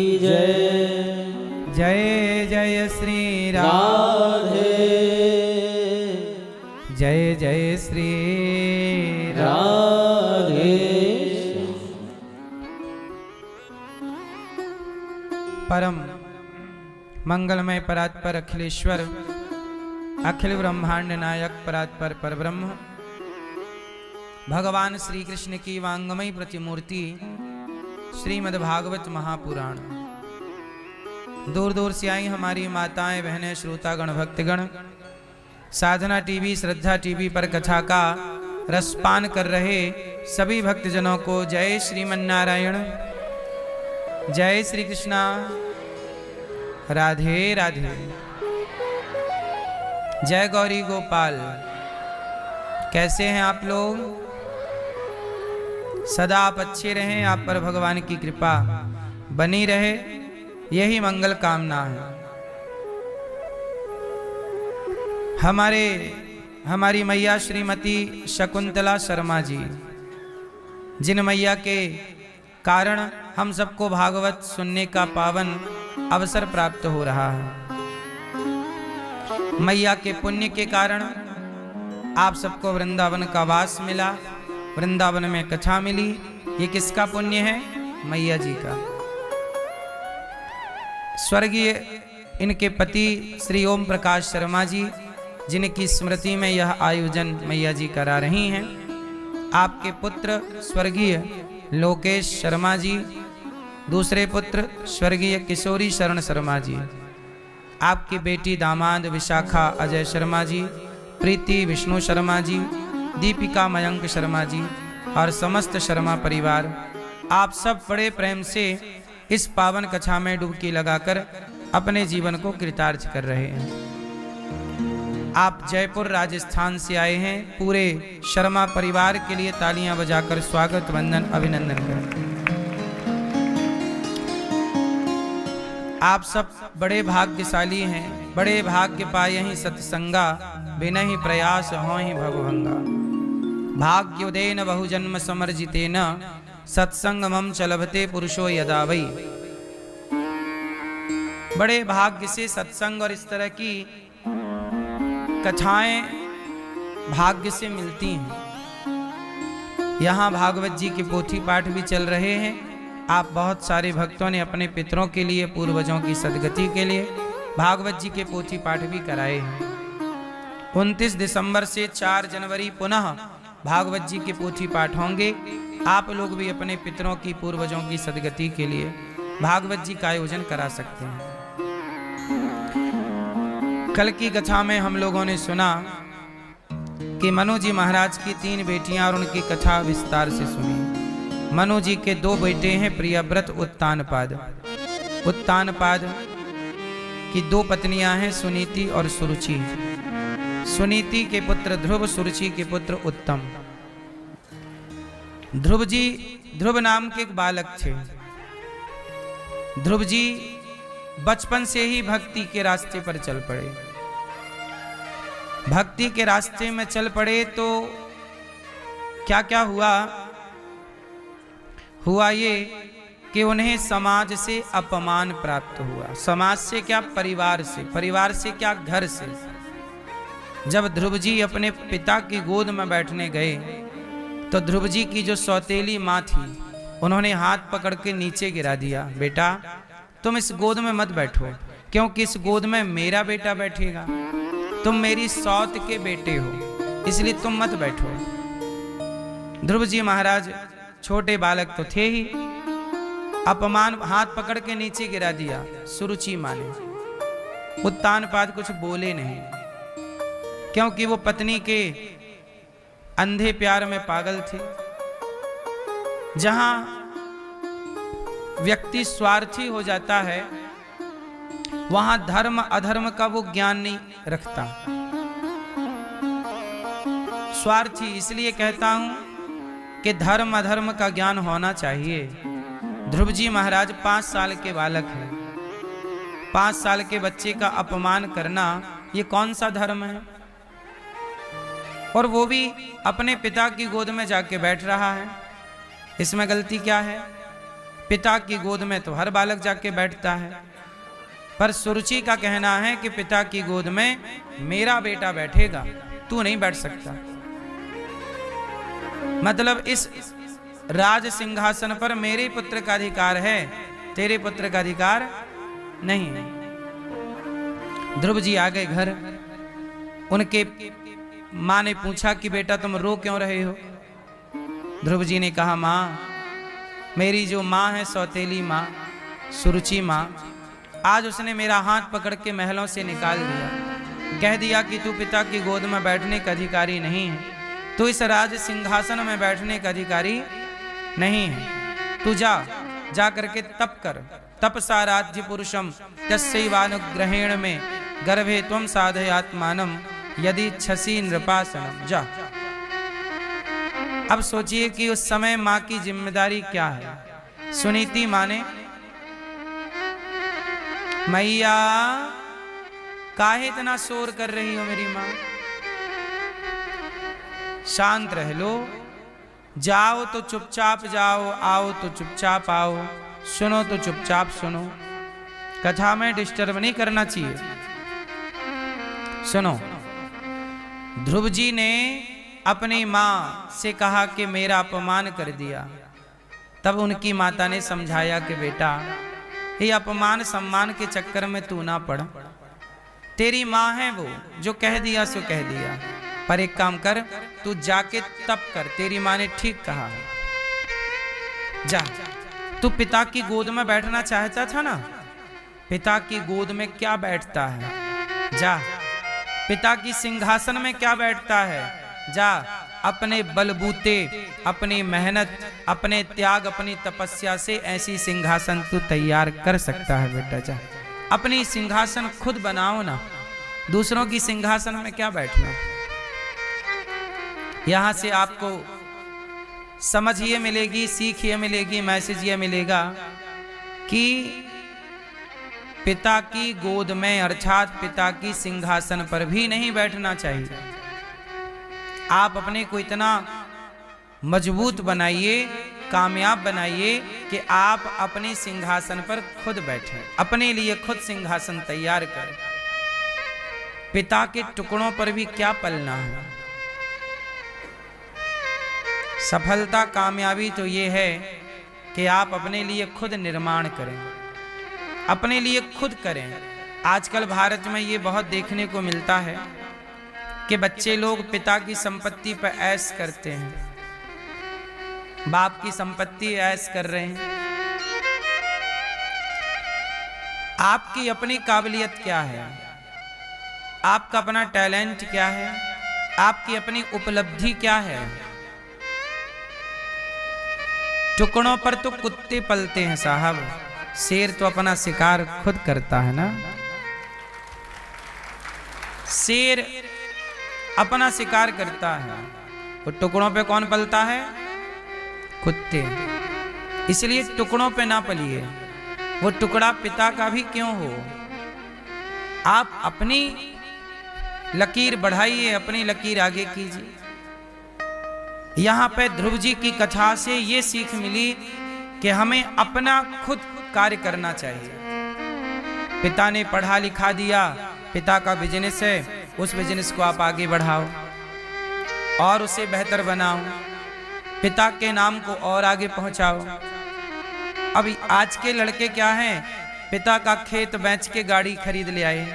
जय जय जय श्री राधे जय जय श्री राधे। परम मंगलमय परात्पर अखिलेश्वर अखिल ब्रह्मांड नायक परात्पर परब्रह्म भगवान श्री कृष्ण की वांगमयी प्रतिमूर्ति श्रीमद् भागवत महापुराण। दूर दूर से आई हमारी माताएं बहनें श्रोतागण भक्तगण साधना टीवी श्रद्धा टीवी पर कथा का रसपान कर रहे सभी भक्तजनों को जय श्रीमन्नारायण, जय श्री कृष्णा, राधे राधे, जय गौरी गोपाल। कैसे हैं आप लोग? सदा आप अच्छे रहें, आप पर भगवान की कृपा बनी रहे, यही मंगल कामना है। हमारी मैया श्रीमती शकुंतला शर्मा जी, जिन मैया के कारण हम सबको भागवत सुनने का पावन अवसर प्राप्त हो रहा है। मैया के पुण्य के कारण आप सबको वृंदावन का वास मिला, वृंदावन में कथा मिली। ये किसका पुण्य है? मैया जी का। स्वर्गीय इनके पति श्री ओम प्रकाश शर्मा जी, जिनकी स्मृति में यह आयोजन मैया जी करा रही हैं। आपके पुत्र स्वर्गीय लोकेश शर्मा जी, दूसरे पुत्र स्वर्गीय किशोरी शरण शर्मा जी, आपकी बेटी दामाद विशाखा अजय शर्मा जी, प्रीति विष्णु शर्मा जी, दीपिका मयंक शर्मा जी और समस्त शर्मा परिवार, आप सब बड़े प्रेम से इस पावन कथा में डुबकी लगाकर अपने जीवन को कृतार्थ कर रहे हैं। आप जयपुर राजस्थान से आए हैं। पूरे शर्मा परिवार के लिए तालियां बजाकर स्वागत वंदन अभिनंदन करें। आप सब बड़े भाग्यशाली हैं, बड़े भाग्य पाए ही सत्संगा, बिना ही प्रयास हो ही भगभंगा। भाग्योदयन बहुजन्म समर्जितेन सत्संगमं च लभते पुरुषो यदा वै। बड़े भाग्य से सत्संग और इस तरह की कथाएं भाग्य से मिलती हैं। यहाँ भागवत जी के पोथी पाठ भी चल रहे हैं। आप बहुत सारे भक्तों ने अपने पितरों के लिए, पूर्वजों की सदगति के लिए भागवत जी के पोथी पाठ भी कराए हैं। 29 दिसंबर से 4 जनवरी पुनः भागवत जी के पोथी पाठ होंगे। आप लोग भी अपने पितरों की, पूर्वजों की सदगति के लिए भागवत जी का आयोजन करा सकते हैं। कल की कथा में हम लोगों ने सुना कि मनु जी महाराज की 3 बेटियां और उनकी कथा विस्तार से सुनी। मनु जी के 2 बेटे हैं, प्रियव्रत उत्तानपाद। उत्तानपाद की 2 पत्नियां हैं, सुनीति और सुरुचि। सुनीति के पुत्र ध्रुव, सुरुचि के पुत्र उत्तम। ध्रुव नाम के एक बालक थे। ध्रुव जी बचपन से ही भक्ति के रास्ते पर चल पड़े। भक्ति के रास्ते में चल पड़े तो क्या क्या हुआ ये कि उन्हें समाज से अपमान प्राप्त हुआ। समाज से क्या? परिवार से। परिवार से क्या? घर से। जब ध्रुव जी अपने पिता की गोद में बैठने गए तो ध्रुव जी की जो सौतेली माँ थी, उन्होंने हाथ पकड़ के नीचे गिरा दिया। बेटा, तुम इस गोद में मत बैठो, क्योंकि इस गोद में मेरा बेटा बैठेगा। तुम मेरी सौत के बेटे हो, इसलिए तुम मत बैठो। ध्रुव जी महाराज छोटे बालक तो थे ही, अपमान हाथ पकड़ के नीचे गिरा दिया सुरुचि माँ ने। उत्तानपाद कुछ बोले नहीं, क्योंकि वो पत्नी के अंधे प्यार में पागल थे। जहां व्यक्ति स्वार्थी हो जाता है, वहां धर्म अधर्म का वो ज्ञान नहीं रखता। स्वार्थी इसलिए कहता हूं कि धर्म अधर्म का ज्ञान होना चाहिए। ध्रुव जी महाराज 5 साल के बालक हैं। 5 साल के बच्चे का अपमान करना ये कौन सा धर्म है? और वो भी अपने पिता की गोद में जाके बैठ रहा है, इसमें गलती क्या है? पिता की गोद में तो हर बालक जाके बैठता है, पर सुरुचि का कहना है कि पिता की गोद में मेरा बेटा बैठेगा, तू नहीं बैठ सकता। मतलब इस राज सिंहासन पर मेरे पुत्र का अधिकार है, तेरे पुत्र का अधिकार नहीं है। ध्रुव जी आ गए घर। उनके माँ ने पूछा कि बेटा तुम रो क्यों रहे हो? ध्रुव जी ने कहा, माँ, मेरी जो माँ है सौतेली माँ, सुरुचि माँ, आज उसने मेरा हाथ पकड़ के महलों से निकाल दिया, कह दिया कि तू पिता की गोद में बैठने का अधिकारी नहीं है, तू इस राज सिंहासन में बैठने का अधिकारी नहीं है। तू जा करके तप कर। तपसा राज्य पुरुषम तस्यैवानुग्रहेण में गर्भे त्वं साधयात्मानम यदि इच्छसि नृपासनम। जा। अब सोचिए कि उस समय माँ की जिम्मेदारी क्या है। सुनीति माँ ने, मैया काहे इतना शोर कर रही हो मेरी माँ, शांत रह लो, जाओ तो चुपचाप जाओ, आओ तो चुपचाप आओ, सुनो तो चुपचाप सुनो, कथा में डिस्टर्ब नहीं करना चाहिए। सुनो, ध्रुव जी ने अपनी माँ से कहा कि मेरा अपमान कर दिया। तब उनकी माता ने समझाया कि बेटा, ये अपमान सम्मान के चक्कर में तू ना पड़, तेरी माँ है वो, जो कह दिया सो कह दिया, पर एक काम कर, तू जाके तप कर, तेरी माँ ने ठीक कहा है। जा, तू पिता की गोद में बैठना चाहता था ना, पिता की गोद में क्या बैठता है, जा। पिता की सिंहासन में क्या बैठता है, जा। अपने बलबूते, अपनी मेहनत, अपने त्याग, अपनी तपस्या से ऐसी सिंहासन तू तैयार कर सकता है बेटा, जा। अपनी सिंहासन खुद बनाओ ना, दूसरों की सिंहासन में क्या बैठना। यहां से आपको समझ ये मिलेगी, सीख ये मिलेगी, मैसेज ये मिलेगा कि पिता की गोद में अर्थात पिता की सिंहासन पर भी नहीं बैठना चाहिए। आप अपने को इतना मजबूत बनाइए, कामयाब बनाइए कि आप अपने सिंहासन पर खुद बैठें, अपने लिए खुद सिंहासन तैयार करें। पिता के टुकड़ों पर भी क्या पलना है। सफलता, कामयाबी तो ये है कि आप अपने लिए खुद निर्माण करें, अपने लिए खुद करें। आजकल भारत में ये बहुत देखने को मिलता है कि बच्चे लोग पिता की संपत्ति पर ऐश करते हैं, बाप की संपत्ति ऐश कर रहे हैं। आपकी अपनी काबिलियत क्या है, आपका अपना टैलेंट क्या है, आपकी अपनी उपलब्धि क्या है। टुकड़ों पर तो कुत्ते पलते हैं साहब, शेर तो अपना शिकार खुद करता है ना। शेर अपना शिकार करता है, तो टुकड़ों पे कौन पलता है, कुत्ते। इसलिए टुकड़ों पे ना पलिए, वो टुकड़ा पिता का भी क्यों हो। आप अपनी लकीर बढ़ाइए, अपनी लकीर आगे कीजिए। यहां पे ध्रुव जी की कथा से ये सीख मिली कि हमें अपना खुद कार्य करना चाहिए। पिता ने पढ़ा लिखा दिया, पिता का बिजनेस है, उस बिजनेस को आप आगे बढ़ाओ और उसे बेहतर बनाओ, पिता के नाम को और आगे पहुंचाओ। अब आज के लड़के क्या हैं, पिता का खेत बेच के गाड़ी खरीद ले आए,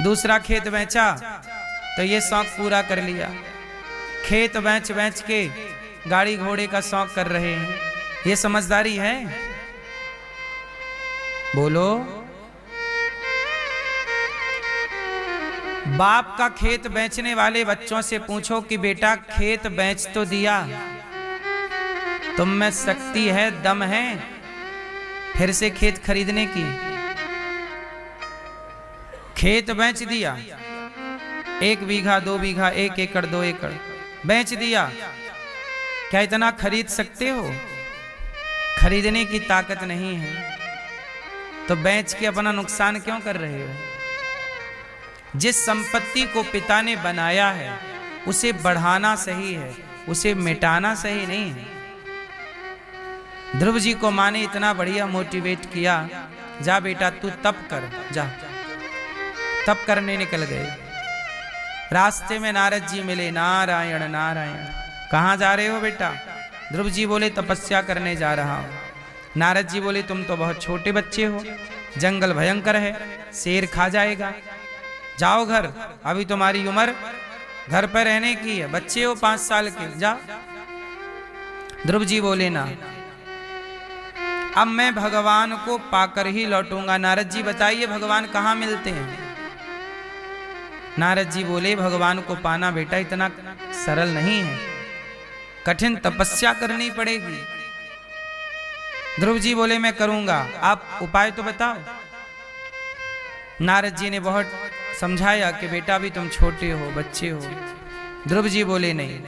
दूसरा खेत बेचा तो ये शौक पूरा कर लिया, खेत बेच बेच के गाड़ी घोड़े का शौक कर रहे हैं। ये समझदारी है? बोलो। बाप का खेत बेचने वाले बच्चों से पूछो कि बेटा खेत बेच तो दिया, तुम में शक्ति है, दम है फिर से खेत खरीदने की? खेत बेच दिया, 1 बीघा 2 बीघा 1 एकड़ 2 एकड़ बेच दिया, क्या इतना खरीद सकते हो? खरीदने की ताकत नहीं है, तो बेच के अपना नुकसान क्यों कर रहे हो? जिस संपत्ति को पिता ने बनाया है उसे बढ़ाना सही है, उसे मिटाना सही नहीं है। ध्रुव जी को माँ ने इतना बढ़िया मोटिवेट किया, जा बेटा तू तप कर, जा। तप करने निकल गए। रास्ते में नारद जी मिले, नारायण नारायण, कहाँ जा रहे हो बेटा? ध्रुव जी बोले तपस्या करने जा रहा हूँ। नारद जी बोले तुम तो बहुत छोटे बच्चे हो, जंगल भयंकर है, शेर खा जाएगा, जाओ घर, अभी तुम्हारी उम्र घर पर रहने की है, बच्चे हो 5 साल के, जा। ध्रुव जी बोले ना, अब मैं भगवान को पाकर ही लौटूंगा। नारद जी बताइए भगवान कहाँ मिलते हैं? नारद जी बोले भगवान को पाना बेटा इतना सरल नहीं है, कठिन तपस्या करनी पड़ेगी। ध्रुव जी बोले मैं करूंगा, आप उपाय तो बताओ। नारद जी ने बहुत समझाया कि बेटा भी तुम छोटे हो, बच्चे हो। ध्रुव जी बोले नहीं,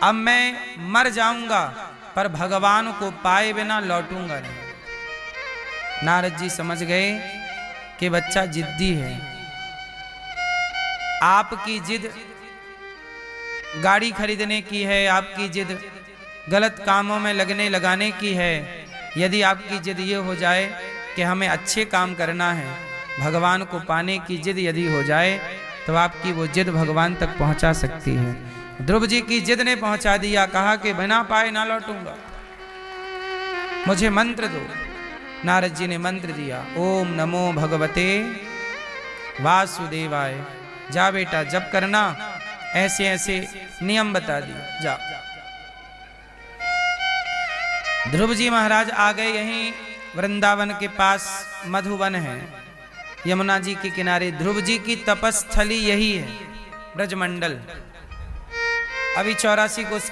अब मैं मर जाऊंगा पर भगवान को पाए बिना लौटूंगा नहीं। नारद जी समझ गए कि बच्चा जिद्दी है। आपकी जिद गाड़ी खरीदने की है, आपकी जिद गलत कामों में लगाने की है। यदि आपकी जिद ये हो जाए कि हमें अच्छे काम करना है, भगवान को पाने की जिद यदि हो जाए तो आपकी वो जिद भगवान तक पहुंचा सकती है। ध्रुव जी की जिद ने पहुंचा दिया, कहा कि बिना पाए ना लौटूंगा, मुझे मंत्र दो। नारद जी ने मंत्र दिया, ओम नमो भगवते वासुदेवाय। जा बेटा जप करना, ऐसे ऐसे नियम बता दिए, जा। ध्रुव जी महाराज आ गए। यहीं वृंदावन के पास मधुवन है, यमुना जी के किनारे। ध्रुव जी की तपस्थली यही है, ब्रजमंडल। अभी 84 कोस